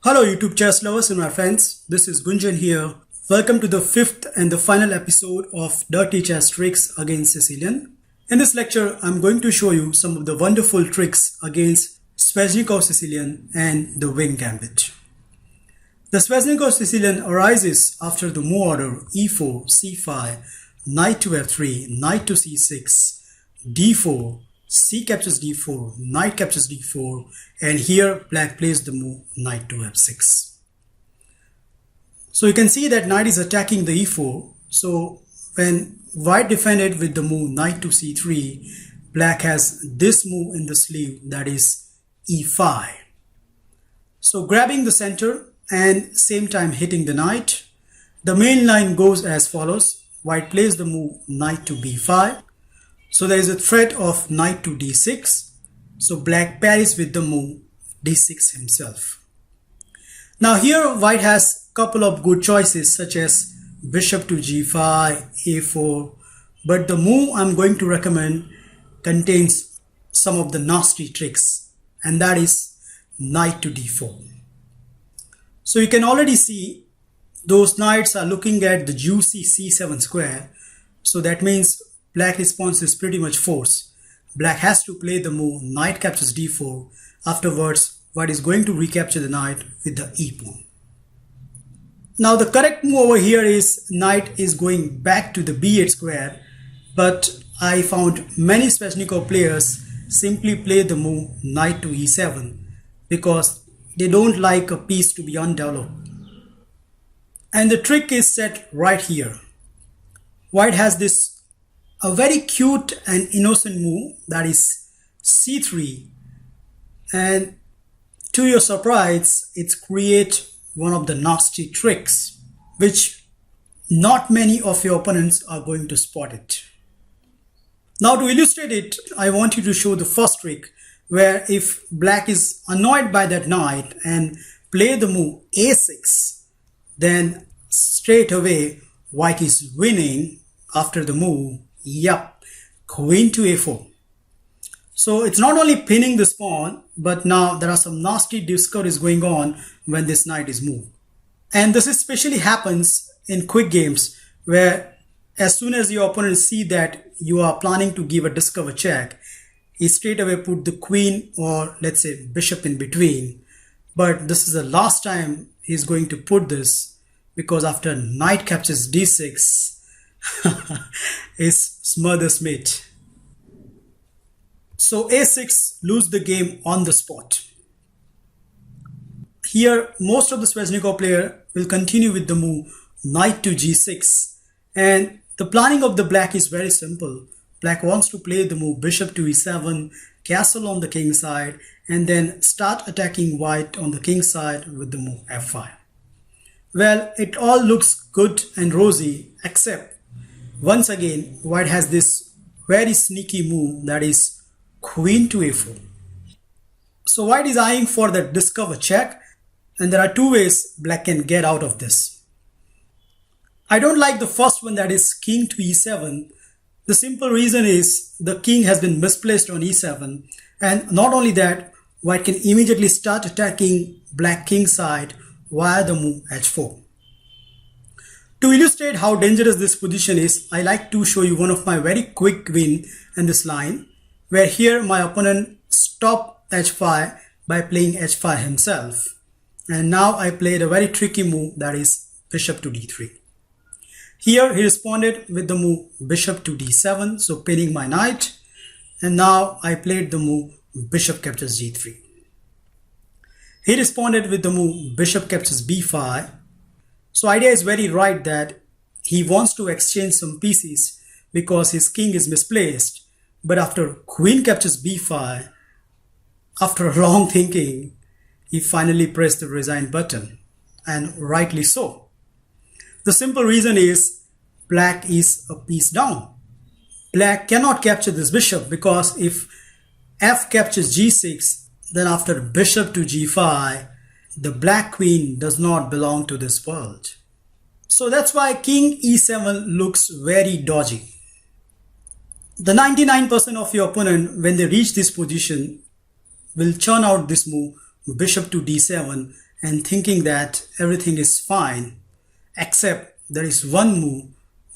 Hello YouTube chess lovers and my friends, this is Gunjan here. Welcome to the fifth and the final episode of Dirty Chess Tricks against Sicilian. In this lecture, I'm going to show you some of the wonderful tricks against Sveshnikov Sicilian and the Wing Gambit. The Sveshnikov Sicilian arises after the move order e4, c5, knight to f3, knight to c6, d4, c captures d4, knight captures d4, and here black plays the move knight to f6. So you can see that knight is attacking the e4. So when white defended with the move knight to c3, black has this move in the sleeve, that is e5. So grabbing the center and same time hitting the knight, the main line goes as follows. White plays the move knight to b5. So there is a threat of knight to d6. So black parries with the move d6 himself. Now here white has a couple of good choices such as bishop to g5, a4. But the move I'm going to recommend contains some of the nasty tricks, and that is knight to d4. So you can already see those knights are looking at the juicy c7 square. So that means black response is pretty much forced. Black has to play the move knight captures d4. Afterwards, white is going to recapture the knight with the e pawn. Now the correct move over here is knight is going back to the b8 square, but I found many Sveshnikov players simply play the move knight to e7 because they don't like a piece to be undeveloped. And the trick is set right here. White has a very cute and innocent move, that is c3, and to your surprise it creates one of the nasty tricks which not many of your opponents are going to spot it. Now to illustrate it, I want you to show the first trick where if black is annoyed by that knight and play the move a6, then straight away white is winning after the move. Yup, queen to a4. So it's not only pinning this pawn, but now there are some nasty discoveries going on when this knight is moved. And this especially happens in quick games where as soon as your opponent see that you are planning to give a discover check, he straight away put the queen or let's say bishop in between. But this is the last time he's going to put this, because after knight captures d6, is smother's mate. So a6 lose the game on the spot. Here most of the Sveshnikov player will continue with the move knight to g6, and the planning of the black is very simple. Black wants to play the move bishop to e7, castle on the king side, and then start attacking white on the king side with the move f5. Well, it all looks good and rosy, except once again white has this very sneaky move, that is queen to a4. So white is eyeing for that discover check, and there are two ways black can get out of this. I don't like the first one, that is king to e7. The simple reason is the king has been misplaced on e7, and not only that, white can immediately start attacking black king side via the move h4. To illustrate how dangerous this position is, I like to show you one of my very quick win in this line, where here my opponent stopped h5 by playing h5 himself. And now I played a very tricky move, that is bishop to d3. Here he responded with the move bishop to d7, so pinning my knight. And now I played the move bishop captures g3. He responded with the move bishop captures b5. So idea is very right that he wants to exchange some pieces because his king is misplaced. But after queen captures b5, after a long thinking, he finally pressed the resign button, and rightly so. The simple reason is black is a piece down. Black cannot capture this bishop because if f captures g6, then after bishop to g5, the black queen does not belong to this world. So that's why king e7 looks very dodgy. The 99% of your opponent, when they reach this position, will churn out this move bishop to d7, and thinking that everything is fine, except there is one move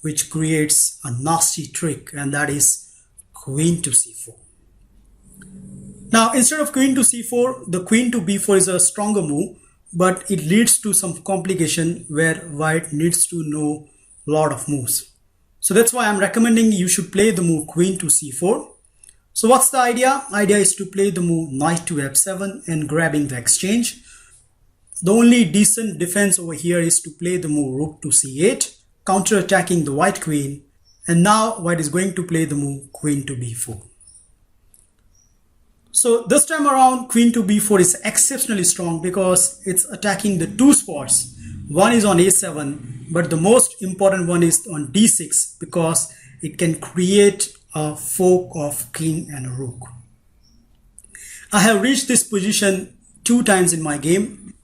which creates a nasty trick, and that is queen to c4. Now, instead of queen to c4, the queen to b4 is a stronger move, but it leads to some complication where white needs to know a lot of moves. So that's why I'm recommending you should play the move queen to c4. So what's the idea? Idea is to play the move knight to f7 and grabbing the exchange. The only decent defense over here is to play the move rook to c8, counter-attacking the white queen. And now white is going to play the move queen to b4. So this time around, queen to b4 is exceptionally strong because it's attacking the two spots. One is on a7, but the most important one is on d6 because it can create a fork of king and a rook. I have reached this position 2 times in my game.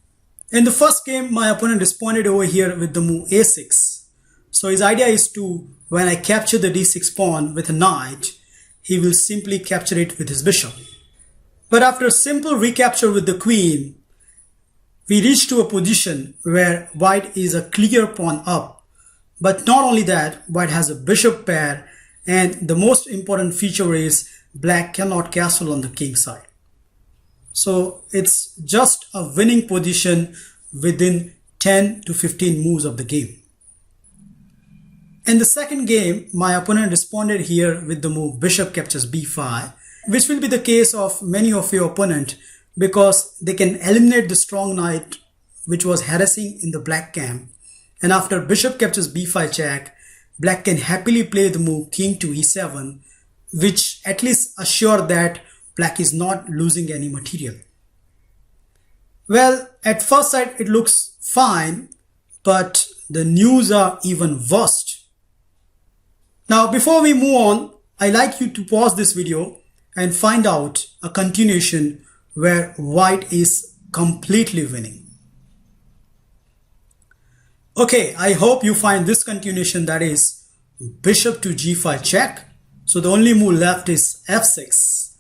In the first game, my opponent responded over here with the move a6. So his idea is to, when I capture the d6 pawn with a knight, he will simply capture it with his bishop. But after a simple recapture with the queen, we reach to a position where white is a clear pawn up. But not only that, white has a bishop pair, and the most important feature is black cannot castle on the king side. So it's just a winning position within 10 to 15 moves of the game. In the second game, my opponent responded here with the move bishop captures b5, which will be the case of many of your opponent because they can eliminate the strong knight which was harassing in the black camp. And after bishop captures b5 check, black can happily play the move king to e7, which at least assure that black is not losing any material. Well, at first sight it looks fine, but the news are even worse. Now, before we move on, I like you to pause this video and find out a continuation where white is completely winning. Okay, I hope you find this continuation, that is bishop to g5 check. So the only move left is f6.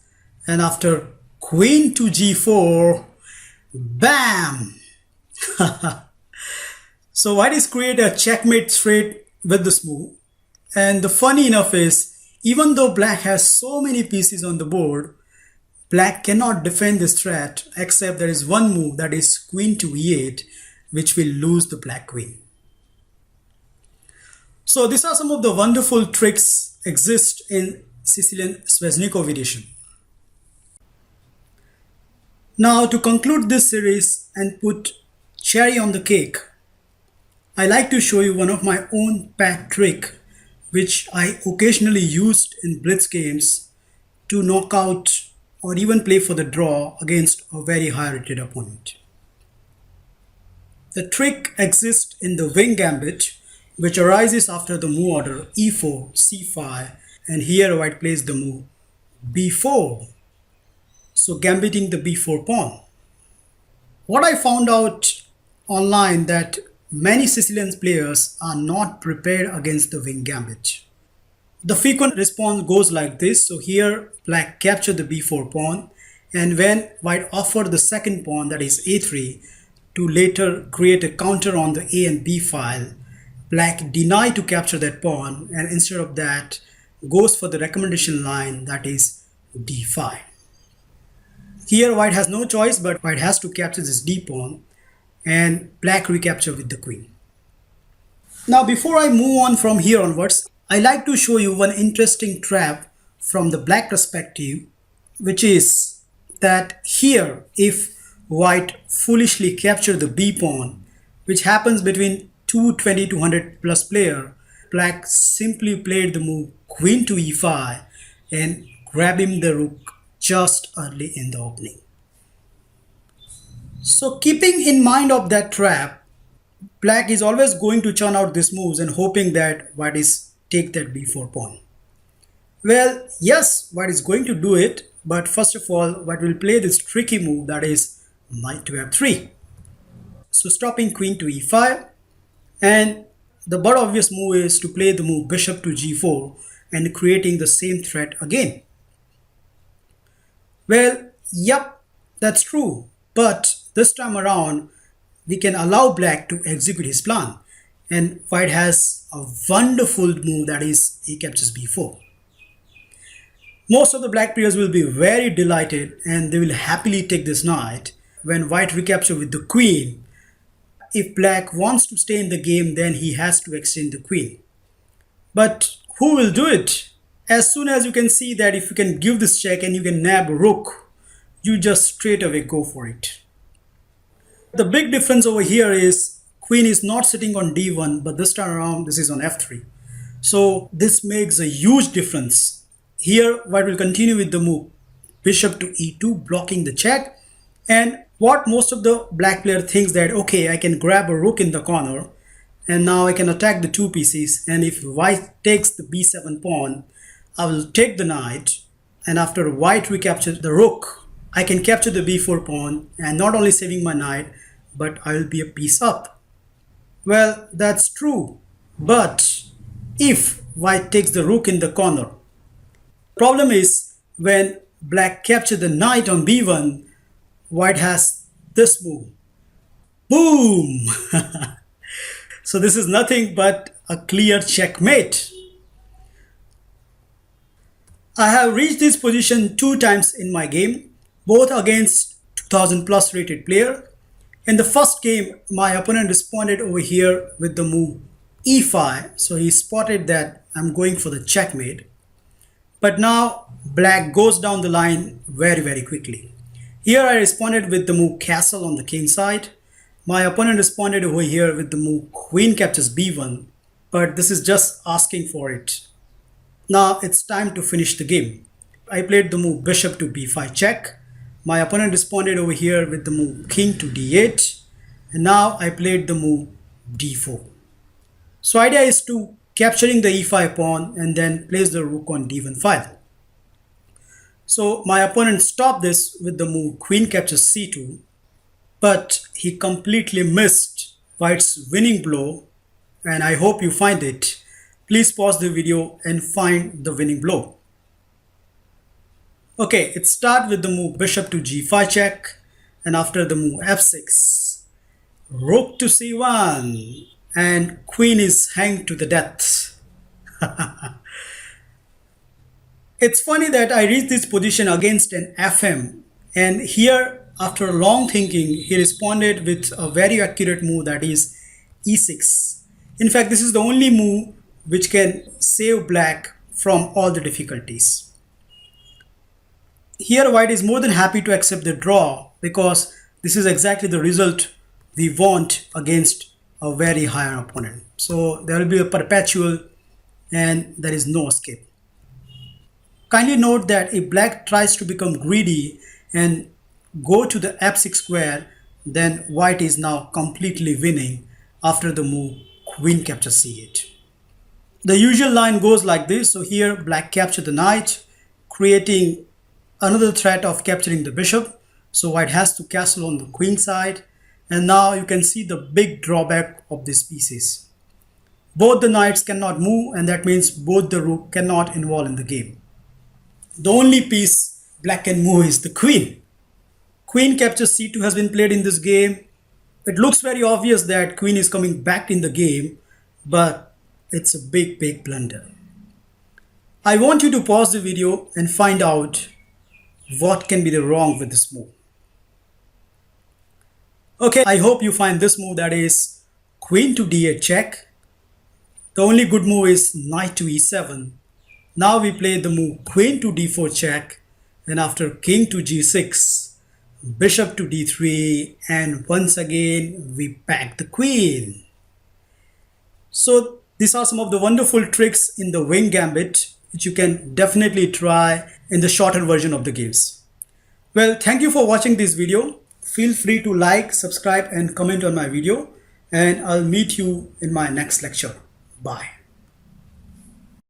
And after queen to g4, bam! So white is create a checkmate straight with this move. And the funny enough is, even though black has so many pieces on the board, black cannot defend this threat except there is one move, that is queen to e8, which will lose the black queen. So these are some of the wonderful tricks exist in Sicilian Sveshnikov edition. Now, to conclude this series and put cherry on the cake, I like to show you one of my own pet trick which I occasionally used in blitz games to knock out or even play for the draw against a very high rated opponent. The trick exists in the Wing Gambit, which arises after the move order e4, c5, and here white plays the move b4, so gambiting the b4 pawn. What I found out online that many Sicilian players are not prepared against the Wing Gambit. The frequent response goes like this. So here black captured the b4 pawn, and when white offered the second pawn, that is a3, to later create a counter on the a and b file, black denied to capture that pawn, and instead of that goes for the recommendation line, that is d5. Here white has no choice, but white has to capture this d pawn, and black recapture with the queen. Now, before I move on from here onwards, I like to show you one interesting trap from the black perspective, which is that here if white foolishly capture the b pawn, which happens between 220 to 100 plus player, black simply played the move queen to e5 and grabbing the rook just early in the opening. So keeping in mind of that trap, black is always going to churn out these moves and hoping that white is take that b4 pawn. Well, yes, white is going to do it, but first of all, white will play this tricky move, that is knight to f3. So stopping queen to e5, and the but obvious move is to play the move bishop to g4 and creating the same threat again. Well, yep, that's true, but this time around we can allow black to execute his plan. And white has a wonderful move, that is he captures b4. Most of the black players will be very delighted and they will happily take this knight when white recapture with the queen. If black wants to stay in the game, then he has to extend the queen. But who will do it? As soon as you can see that if you can give this check and you can nab rook, you just straight away go for it. The big difference over here is queen is not sitting on d1, but this time around this is on f3. So this makes a huge difference. Here white will continue with the move bishop to e2, blocking the check. And what most of the black player thinks that, okay, I can grab a rook in the corner and now I can attack the two pieces, and if white takes the b7 pawn, I will take the knight, and after white recaptures the rook, I can capture the b4 pawn and not only saving my knight, but I will be a piece up. Well, that's true, but if white takes the rook in the corner, problem is when black captures the knight on b1, white has this move. Boom! So this is nothing but a clear checkmate. I have reached this position 2 times in my game, both against 2000 plus rated player. In the first game, my opponent responded over here with the move e5, so he spotted that I'm going for the checkmate. But now black goes down the line very quickly. Here I responded with the move castle on the king side. My opponent responded over here with the move queen captures b1, but this is just asking for it. Now it's time to finish the game. I played the move bishop to b5 check. My opponent responded over here with the move king to d8, and now I played the move d4. So idea is to capturing the e5 pawn and then place the rook on d1 file. So my opponent stopped this with the move queen captures c2, but he completely missed white's winning blow, and I hope you find it. Please pause the video and find the winning blow. Okay, it starts with the move bishop to g5 check, and after the move f6, rook to c1, and queen is hanged to the death. It's funny that I reached this position against an FM, and here after long thinking he responded with a very accurate move, that is e6. In fact, this is the only move which can save black from all the difficulties. Here white is more than happy to accept the draw because this is exactly the result we want against a very higher opponent. So there will be a perpetual and there is no escape. Kindly note that if black tries to become greedy and go to the f6 square, then white is now completely winning after the move queen captures c8. The usual line goes like this. So here black captured the knight, creating another threat of capturing the bishop. So white has to castle on the queen side, and now you can see the big drawback of these pieces. Both the knights cannot move, and that means both the rook cannot involve in the game. The only piece black can move is the queen. Queen captures c2 has been played in this game. It looks very obvious that queen is coming back in the game, but it's a big blunder. I want you to pause the video and find out what can be the wrong with this move. Okay, I hope you find this move, that is queen to d8 check. The only good move is knight to e7. Now we play the move queen to d4 check, and after king to g6, bishop to d3, and once again we pack the queen. So these are some of the wonderful tricks in the Wing Gambit which you can definitely try in the shorter version of the games. Well, thank you for watching this video. Feel free to like, subscribe and comment on my video, and I'll meet you in my next lecture. Bye.